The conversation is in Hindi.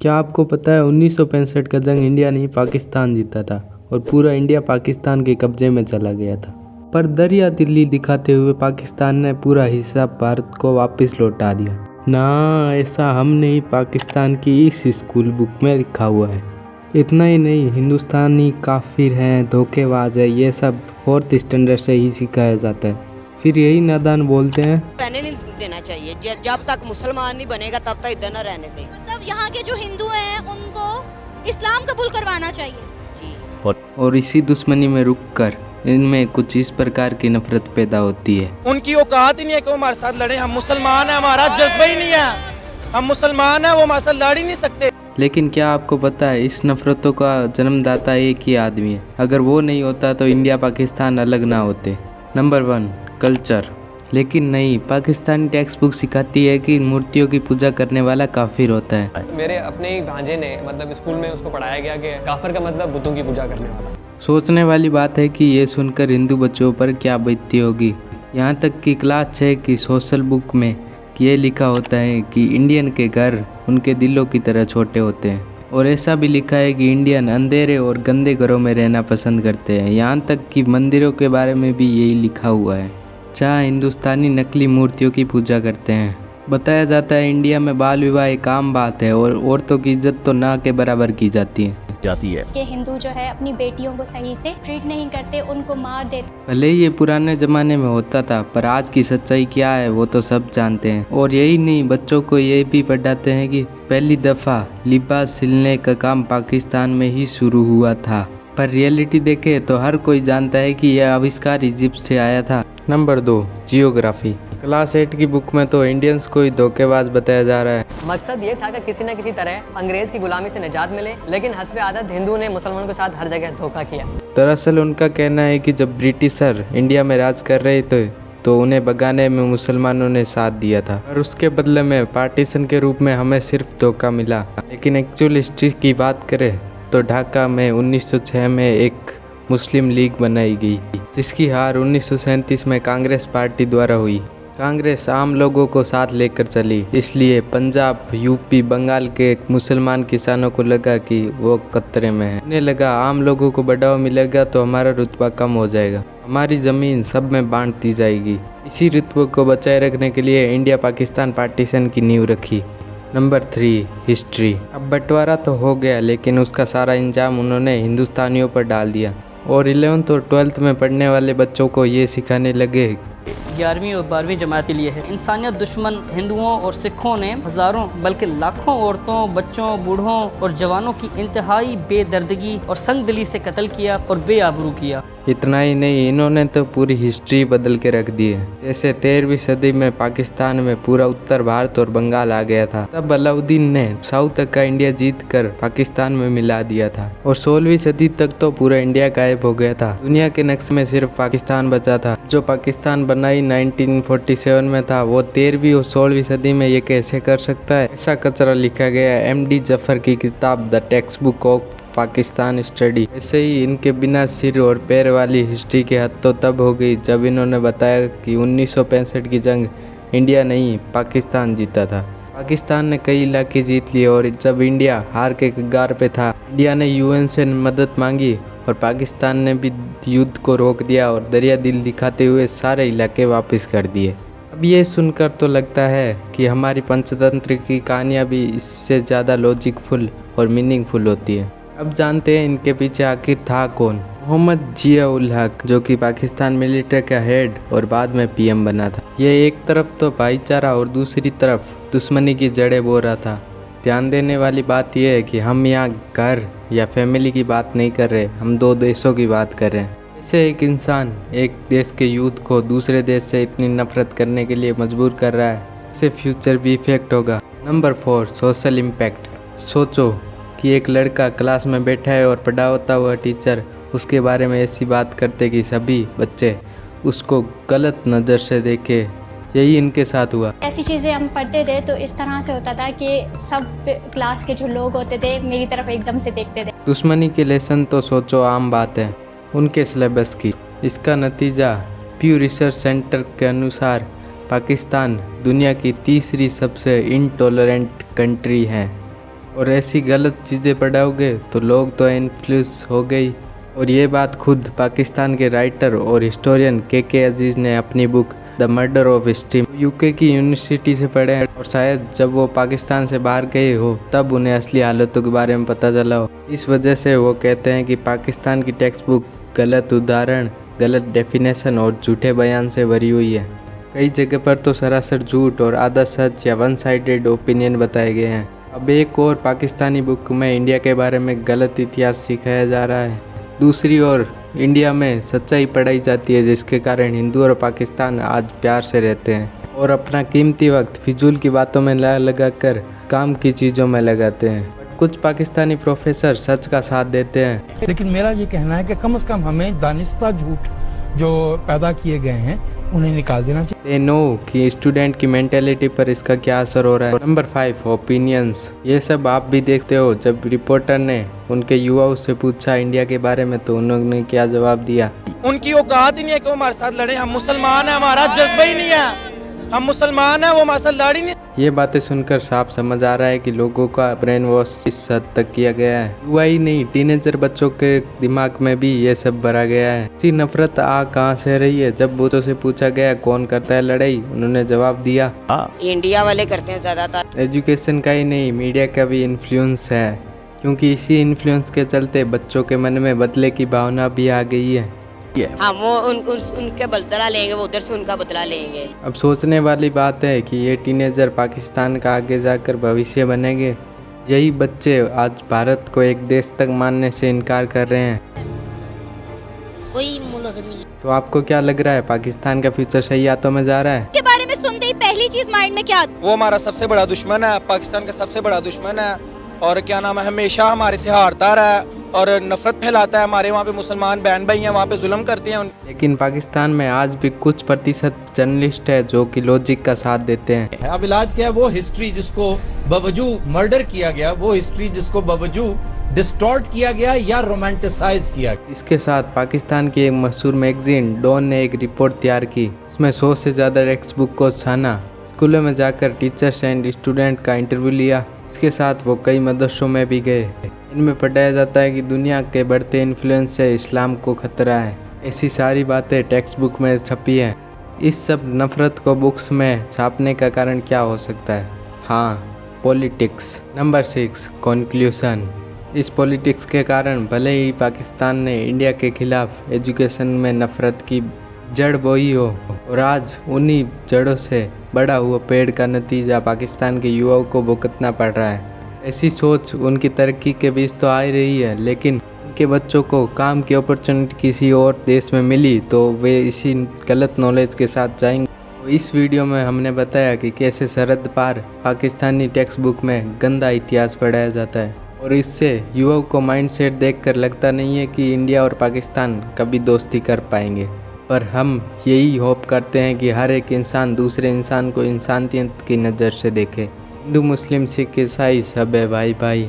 क्या आपको पता है 1965 का जंग इंडिया नहीं पाकिस्तान जीता था और पूरा इंडिया पाकिस्तान के कब्जे में चला गया था। पर दरिया दिल्ली दिखाते हुए पाकिस्तान ने पूरा हिस्सा भारत को वापस लौटा दिया। ना, ऐसा हम नहीं, पाकिस्तान की इस स्कूल बुक में लिखा हुआ है। इतना ही नहीं, हिंदुस्तानी काफिर हैं, धोखेबाज है, ये सब 4th स्टैंडर्ड से ही सिखाया जाता है। फिर यही नादान बोलते हैं रहने नहीं देना चाहिए, जब तक मुसलमान नहीं बनेगा तब तक इधर न रहने दें। मतलब यहाँ के जो हिंदू हैं उनको इस्लाम कबूल करवाना चाहिए जी। और इसी दुश्मनी में रुककर इनमें कुछ इस प्रकार की नफरत पैदा होती है। उनकी औकात ही नहीं है कि वो हमारे साथ लड़े। हम मुसलमान हैं, हमारा जज्बा ही नहीं है। हम मुसलमान हैं, वो हमारे साथ लड़ ही नहीं सकते। लेकिन क्या आपको पता है इस नफरतों का जन्मदाता एक ही आदमी है। अगर वो नहीं होता तो इंडिया पाकिस्तान अलग ना होते। Number 1, culture. लेकिन नहीं, पाकिस्तानी टेक्स्ट बुक सिखाती है कि मूर्तियों की पूजा करने वाला काफिर होता है। मेरे अपने ही भांजे ने मतलब स्कूल में उसको पढ़ाया गया कि काफिर का मतलब बुतों की पूजा करने वाला। सोचने वाली बात है कि ये सुनकर हिंदू बच्चों पर क्या बीतती होगी। यहाँ तक कि क्लास 6 की सोशल बुक में ये लिखा होता है कि इंडियन के घर उनके दिलों की तरह छोटे होते हैं। और ऐसा भी लिखा है कि इंडियन अंधेरे और गंदे घरों में रहना पसंद करते हैं। यहाँ तक कि मंदिरों के बारे में भी यही लिखा हुआ है, जहाँ हिंदुस्तानी नकली मूर्तियों की पूजा करते हैं। बताया जाता है इंडिया में बाल विवाह एक आम बात है और औरतों की इज्जत तो ना के बराबर की जाती है कि हिंदू जो है अपनी बेटियों को सही से ट्रीट नहीं करते, उनको मार देते। भले ही ये पुराने जमाने में होता था, पर आज की सच्चाई क्या है वो तो सब जानते हैं। और यही नहीं, बच्चों को ये भी पढ़ाते हैं कि पहली दफ़ा लिबास सिलने का काम पाकिस्तान में ही शुरू हुआ था। पर रियलिटी देखे तो हर कोई जानता है कि यह आविष्कार इजिप्ट से आया था। Number 2, geography. क्लास 8 की बुक में तो इंडियंस को ही धोखेबाज बताया जा रहा है। मकसद ये था कि किसी न किसी तरह अंग्रेज की गुलामी से निजात मिले, लेकिन हस्बे आदत हिंदू ने मुसलमानों के साथ हर जगह धोखा किया। दरअसल उनका कहना है कि जब ब्रिटिशर इंडिया में राज कर रहे थे तो उन्हें भगाने में मुसलमानों ने साथ दिया था और उसके बदले में पार्टीशन के रूप में हमें सिर्फ धोखा मिला। लेकिन एक्चुअल हिस्ट्री की बात करें तो ढाका में 1906 में एक मुस्लिम लीग बनाई गई, जिसकी हार 1937 में कांग्रेस पार्टी द्वारा हुई। कांग्रेस आम लोगों को साथ लेकर चली, इसलिए पंजाब, यूपी, बंगाल के मुसलमान किसानों को लगा कि वो खतरे में है। उन्हें लगा आम लोगों को बढ़ावा मिलेगा तो हमारा रुतबा कम हो जाएगा, हमारी ज़मीन सब में बांट दी जाएगी। इसी रुतबे को बचाए रखने के लिए इंडिया पाकिस्तान पार्टीशन की नींव रखी। Number 3, history. अब बंटवारा तो हो गया, लेकिन उसका सारा इंजाम उन्होंने हिंदुस्तानियों पर डाल दिया और 11th और 12th में पढ़ने वाले बच्चों को ये सिखाने लगे 11वीं और 12वीं जमात के लिए है। इंसानियत दुश्मन हिंदुओं और सिखों ने हज़ारों बल्कि लाखों औरतों, बच्चों, बूढ़ों और जवानों की इंतहाई बेदर्दगी और संगदिली से कत्ल किया और बेआबरू किया। इतना ही नहीं, इन्होंने तो पूरी हिस्ट्री बदल के रख दी है। जैसे 13वीं सदी में पाकिस्तान में पूरा उत्तर भारत और बंगाल आ गया था, तब अलाउद्दीन ने साउथ तक का इंडिया जीत कर पाकिस्तान में मिला दिया था। और 16वीं सदी तक तो पूरा इंडिया गायब हो गया था। दुनिया के नक्शे में सिर्फ पाकिस्तान बचा था। जो पाकिस्तान बनाई 1947 में था, वो 13वीं और 16वीं सदी में ये कैसे कर सकता है? ऐसा कचरा लिखा गया MD जफर की किताब the text book of Pakistan study. ऐसे ही इनके बिना सिर और पैर वाली हिस्ट्री की हद तो तब हो गई जब इन्होंने बताया कि 1965 की जंग इंडिया नहीं पाकिस्तान जीता था। पाकिस्तान ने कई इलाके जीत लिए और जब इंडिया हार के कगार पे था, इंडिया ने UN से मदद मांगी और पाकिस्तान ने भी युद्ध को रोक दिया और दरिया दिल दिखाते हुए सारे इलाके वापस कर दिए। अब ये सुनकर तो लगता है कि हमारी पंचतंत्र की कहानियाँ भी इससे ज़्यादा लॉजिकफुल और मीनिंगफुल होती है। अब जानते हैं इनके पीछे आखिर था कौन। मोहम्मद जिया-उल हक, जो कि पाकिस्तान मिलिट्री का हेड और बाद में PM बना था। ये एक तरफ तो भाईचारा और दूसरी तरफ दुश्मनी की जड़ें बो रहा था। ध्यान देने वाली बात यह है कि हम यहाँ घर या फैमिली की बात नहीं कर रहे, हम 2 देशों की बात कर रहे हैं। ऐसे एक इंसान एक देश के यूथ को दूसरे देश से इतनी नफरत करने के लिए मजबूर कर रहा है, इससे फ्यूचर भी इफेक्ट होगा। Number 4, social impact. सोचो कि एक लड़का क्लास में बैठा है और पढ़ाता हुआ टीचर उसके बारे में ऐसी बात करते कि सभी बच्चे उसको गलत नज़र से देखे। यही इनके साथ हुआ। ऐसी चीज़ें हम पढ़ते थे तो इस तरह से होता था कि सब क्लास के जो लोग होते थे मेरी तरफ एकदम से देखते थे। दुश्मनी के लेसन तो सोचो आम बात है उनके सिलेबस की। इसका नतीजा प्यू रिसर्च सेंटर के अनुसार पाकिस्तान दुनिया की तीसरी सबसे इनटॉलरेंट कंट्री है और ऐसी गलत चीज़ें पढ़ाओगे तो लोग तो इन्फ्लुएंस हो गई। और ये बात खुद पाकिस्तान के राइटर और हिस्टोरियन के अजीज़ ने अपनी book the murder of history UK की यूनिवर्सिटी से पढ़े हैं। और शायद जब वो पाकिस्तान से बाहर गए हो तब उन्हें असली हालतों के बारे में पता चला हो। इस वजह से वो कहते हैं कि पाकिस्तान की टेक्स्ट बुक गलत उदाहरण, गलत डेफिनेशन और झूठे बयान से भरी हुई है। कई जगह पर तो सरासर झूठ और आधा सच या वन साइडेड ओपिनियन बताए गए हैं। अब एक और पाकिस्तानी बुक में इंडिया के बारे में गलत इतिहास सिखाया जा रहा है, दूसरी ओर इंडिया में सच्चाई पढ़ाई जाती है, जिसके कारण हिंदू और पाकिस्तान आज प्यार से रहते हैं और अपना कीमती वक्त फिजूल की बातों में लगा कर काम की चीज़ों में लगाते हैं। कुछ पाकिस्तानी प्रोफेसर सच का साथ देते हैं, लेकिन मेरा ये कहना है कि कम से कम हमें दानिस्ता झूठ जो पैदा किए गए हैं उन्हें निकाल देना चाहिए। दे नो कि स्टूडेंट की मेंटेलिटी पर इसका क्या असर हो रहा है। Number 5, opinions. ये सब आप भी देखते हो। जब रिपोर्टर ने उनके युवाओं से पूछा इंडिया के बारे में तो उन्होंने क्या जवाब दिया? उनकी औकात ही नहीं है कि वो हमारे साथ लड़े। हम मुसलमान हैं, हमारा जज्बा ही नहीं है। हम मुसलमान हैं, वो हमारे साथ लड़ ही नहीं। ये बातें सुनकर साफ समझ आ रहा है कि लोगों का ब्रेन वॉश इस हद तक किया गया है। युवा ही नहीं, टीनेजर बच्चों के दिमाग में भी ये सब भरा गया है। इसी नफरत कहाँ से रही है? जब बच्चों से पूछा गया कौन करता है लड़ाई, उन्होंने जवाब दिया इंडिया वाले करते हैं ज्यादातर। एजुकेशन का ही नहीं, मीडिया का भी इन्फ्लुएंस है, क्योंकि इसी इन्फ्लुएंस के चलते बच्चों के मन में बदले की भावना भी आ गई है। हाँ, वो उनके बदला लेंगे, वो उधर से उनका बदला लेंगे। अब सोचने वाली बात है कि ये टीनेजर पाकिस्तान का आगे जाकर भविष्य बनेंगे। यही बच्चे आज भारत को एक देश तक मानने से इनकार कर रहे हैं। कोई मुल्क नहीं। तो आपको क्या लग रहा है, पाकिस्तान का फ्यूचर सही हाथों में जा रहा है? के बारे में सुनते ही पहली चीज माइंड में क्या? वो हमारा सबसे बड़ा दुश्मन है, पाकिस्तान का सबसे बड़ा दुश्मन है। और क्या नाम है, हमेशा हमारे से हारता रहा है और नफरत फैलाता है। हमारे वहाँ पे मुसलमान बहन भाई हैं, वहाँ पे जुल्म करते हैं। लेकिन पाकिस्तान में आज भी कुछ प्रतिशत जर्नलिस्ट है जो कि लॉजिक का साथ देते हैं। अब इलाज क्या है? वो हिस्ट्री जिसको बावजूद मर्डर किया गया, वो हिस्ट्री जिसको बावजूद डिस्टॉर्ट किया गया या रोमांटिसाइज किया गया। इसके साथ पाकिस्तान की एक मशहूर मैगजीन डॉन ने एक रिपोर्ट तैयार की। इसमें 100 से ज़्यादा टेक्स्ट बुक को छाना, स्कूलों में जाकर टीचर्स एंड स्टूडेंट का इंटरव्यू लिया। इसके साथ वो कई मदरसों में भी गए। इनमें पढ़ाया जाता है कि दुनिया के बढ़ते इन्फ्लुएंस से इस्लाम को खतरा है। ऐसी सारी बातें टेक्स्ट बुक में छपी हैं। इस सब नफरत को बुक्स में छापने का कारण क्या हो सकता है? हाँ, पॉलिटिक्स। Number 6, conclusion. इस पॉलिटिक्स के कारण भले ही पाकिस्तान ने इंडिया के खिलाफ एजुकेशन में नफरत की जड़ बोई हो, और आज उन्हीं जड़ों से बड़ा हुआ पेड़ का नतीजा पाकिस्तान के युवाओं को भुगतना पड़ रहा है। ऐसी सोच उनकी तरक्की के बीच तो आ रही है, लेकिन उनके बच्चों को काम की अपॉर्चुनिटी किसी और देश में मिली तो वे इसी गलत नॉलेज के साथ जाएंगे। तो इस वीडियो में हमने बताया कि कैसे सरहद पार पाकिस्तानी टेक्स्ट बुक में गंदा इतिहास पढ़ाया जाता है, और इससे युवाओं को माइंडसेट देखकर लगता नहीं है कि इंडिया और पाकिस्तान कभी दोस्ती कर पाएंगे। पर हम यही होप करते हैं कि हर एक इंसान दूसरे इंसान को इंसानियत की नज़र से देखे। हिंदू, मुस्लिम, सिख, ईसाई सब है भाई भाई।